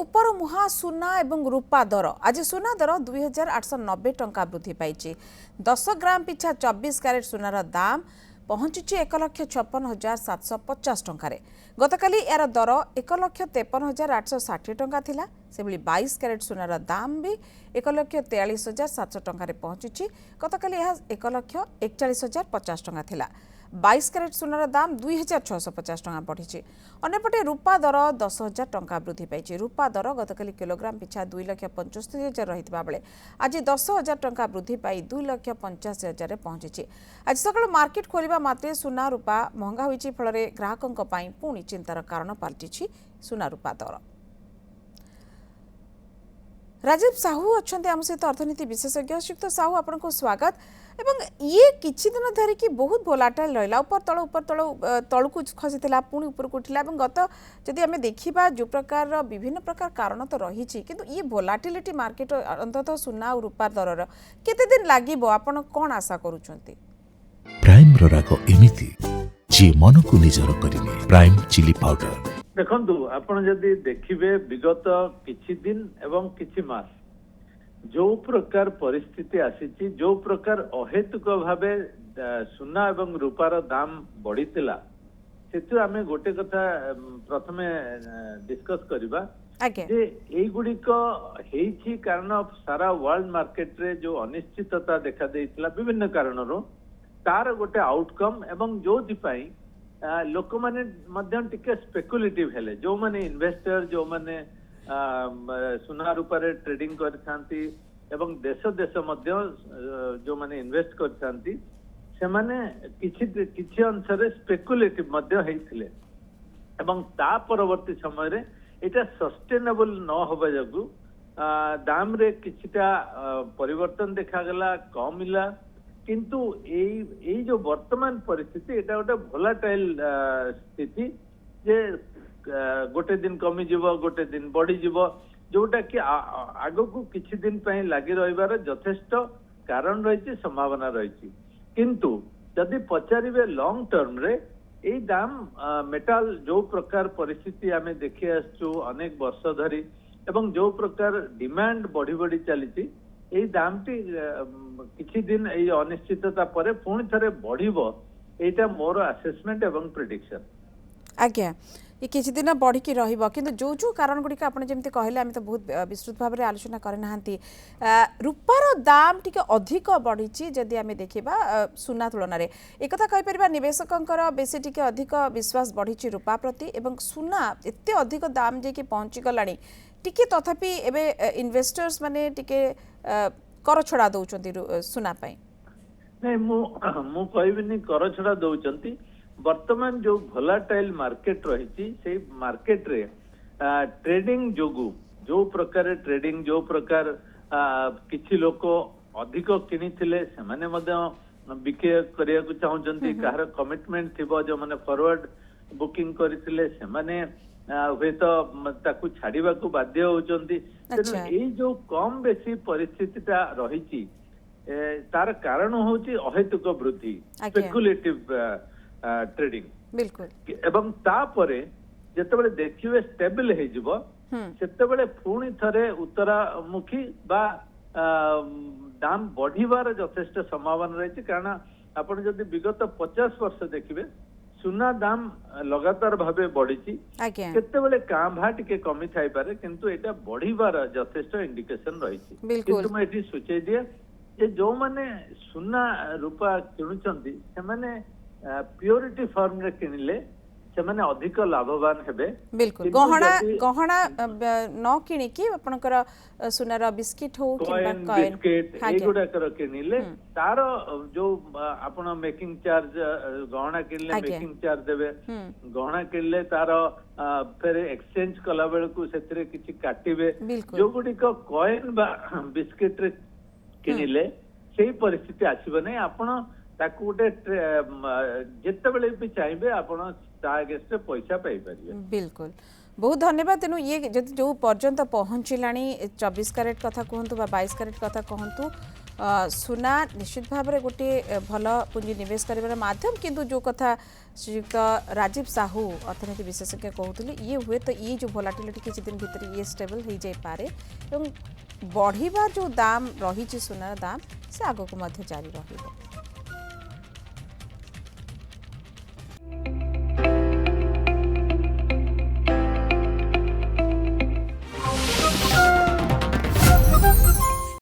उपर मुहा सुना एवं रूपा दर आज सुना दर 2890 टंका वृद्धि पाई 10 ग्राम पिछा 24 क्यारेट सुनार दाम पहुंची 1,56,750 टंकार गतकाली यार दर 1,53,860 टंका थिला से 22 क्यारेट सुनार दाम भी 1,43,700 टंकार पहुंची गतकाली यह 1,41,050 टंका थिला 22 क्यारेट सुनार दाम 2,650 टंका बढ़ी अन्यपटे रूपा दर 10,000 टंका वृद्धि पाई रूपा दर गतकाली किलोग्राम पिछा 2,75,000 रही बेले आज 10,000 टंका वृद्धि पाई 2,85,000 पहुंची आज सकाल मार्केट खोलिबा मात्रे सुना रूपा महंगा होईची फल ग्राहकों पुणी चिंतार कारण पलटि सुना रूपा दर। राजीव साहू अच्छा आम सहित अर्थनीति विशेषज्ञ श्रीयुक्त साहू आपको स्वागत एवं ये किछि दिन धरिकी बहुत भोलाटाइल रहा ऊपर तल तलू खसी पुणी उपरक उठिला गत जदि आम देखा जो प्रकार विभिन्न प्रकार कारण तो रही किंतु ये भोलाटिलिटी मार्केट अंततः सुना और रूपा दरर केते दिन लागिबो आपण कोन आशा करूछंती? प्राइम राग एमिति जे मन को निजर करिने प्राइम चिली पाउडर देखु आपण जदि देखिबे विगत किछि दिन एवं किछि मास जो प्रकार परिस्थिति आसीची जो प्रकार अहेतुक भावे सुना एवं रूपार दाम बढ़ीतिला सेतु आमे गोटे कथा प्रथमे डिस्कस करिबा जे एई गुडिक हेइछि कारण सारा वर्ल्ड मार्केट रे जो अनिश्चितता देखा देइतिला विभिन्न कारणरो तार गोटे आउटकम एवं जो दिपाई लोक माने मध्यम टिके स्पेकुलेटिव हेले जो माने इन्वेस्टर जो माने सुना रूपारे ट्रेडिंग करथांती एवं देश देश मध्य जो माने इन्वेस्ट करथांती से माने किछि अंशरे स्पेकुलेटिव मध्य हेइथिले एवं ता परवर्ती समय रे एटा सस्टेनेबल न होबा जगु दाम रे किछिटा परिवर्तन देखा गला कमिला किंतु एई जो वर्तमान परिस्थिति एटा गोटे भोलाटाइल स्थिति जे गोटे दिन कमी जीवो गोटे दिन बढ़ी जीवो जोटा कि आगो को किछि दिन पई लागि रहिबार यथेष्ट कारण रही संभावना रही किंतु जदि पचारिबे लॉन्ग टर्म रे एई दाम मेटाल जो प्रकार परिस्थिति आमे देखि आसछु अनेक वर्ष धरी एवं जो प्रकार डिमांड बढ़ी बढ़ी चली एई दामटी किछि दिन एई अनिश्चितता परे पुणी थरे बढ़िबो एटा मोर असेसमेंट एवं प्रेडिक्शन। आज्ञा ये किछि दिन बढ़ी की रहिबो किंतु जो जो कारण गुडी आपण जेमते कहले आमे तो बहुत विस्तृत भाव रे आलोचना करे नाहंती रूपार दाम टिके अधिक बढ़ीची जदि आमे देखिबा सुना तुलना रे एक कथा कहि परिबा निवेशकंकर बेसी टिके अधिक विश्वास बढ़ीची रूपा प्रति एवं सुना एते अधिक दाम जे कि पहुंची गलानी टिके तथापि एबे इन्वेस्टर्स माने टिके कर छड़ा दउचंती सुना पई नहीं मु कहबिनी कर छड़ा दउचंती वर्तमान जो भोलाटाइल मार्केट रही से मार्केट रे ट्रेडिंग जोगु जो प्रकार ट्रेडिंग जो प्रकार किछि लोक अधिक किनिथिले से माने मध्य बिके करिया को चाहउचंती कहार कमिटमेंट थिबो जो माने फॉरवर्ड बुकिंग करिथिले से माने वे तो ताकू छाड़ीबा को बाध्य होचंती तेनु एई जो कम बेसी परिस्थितिटा रही तार कारण होची अहेतुक वृद्धि स्पेकुलेटिव ट्रेडिंग बिल्कुल एवं तापरे जेतेबेले देखिबे स्टेबल हे जिवो सेतेबेले पुणी थरे उत्तरामुखी बा दाम बढ़िबार यथेष्ट संभावना रही कारण आपण जदि विगत 50 वर्ष देखिबे सुना दाम लगातार भावे बढ़ी केतेबेले कां भा टिके कमी थाई पारे किंतु एटा बढ़िबार यथेष्ट इंडिकेशन रही किंतु मैं एटी सोचे दिए जे जो माने सुना रूपा किणुचंती से माने प्योरिटी फॉर्म रे किनिले से माने अधिक लाभवान हेबे बिल्कुल गहना गहना न किनि कि आपनकर सुनार बिस्किट हो किबा कॉइन बिस्किट एगुडा कर किनिले तार जो आपण मेकिंग चार्ज गहना किनले मेकिंग चार्ज देबे गहना किनले तार फिर एक्सचेंज कला बेल को सेतरे किछि काटिबे जो गुडी को कॉइन बा बिस्किट रे किनिले सेही परिस्थिति आसीबो नै आपण ताकू गोटे जितेबले भी चाहिए आपण अगेंस्ट पैसा पाई पारिबे। बिल्कुल बहुत धन्यवाद तेनु ये जो पर्यंत पहुँचला 24 क्यारेट कथा कहतु 22 क्यारेट कथा कहतु सुना निश्चित भाव में गोटे भल पुंजी निवेश कर माध्यम किंतु जो कथा श्रीयुक्त राजीव साहू अर्थनीति विशेषज्ञ कहते ये हुए तो ये जो भोलाटिलिटी किसी दिन भीतर ये स्टेबल हो जाए बढ़िबार जो दाम रही सुनार दाम से आगक जारी रही।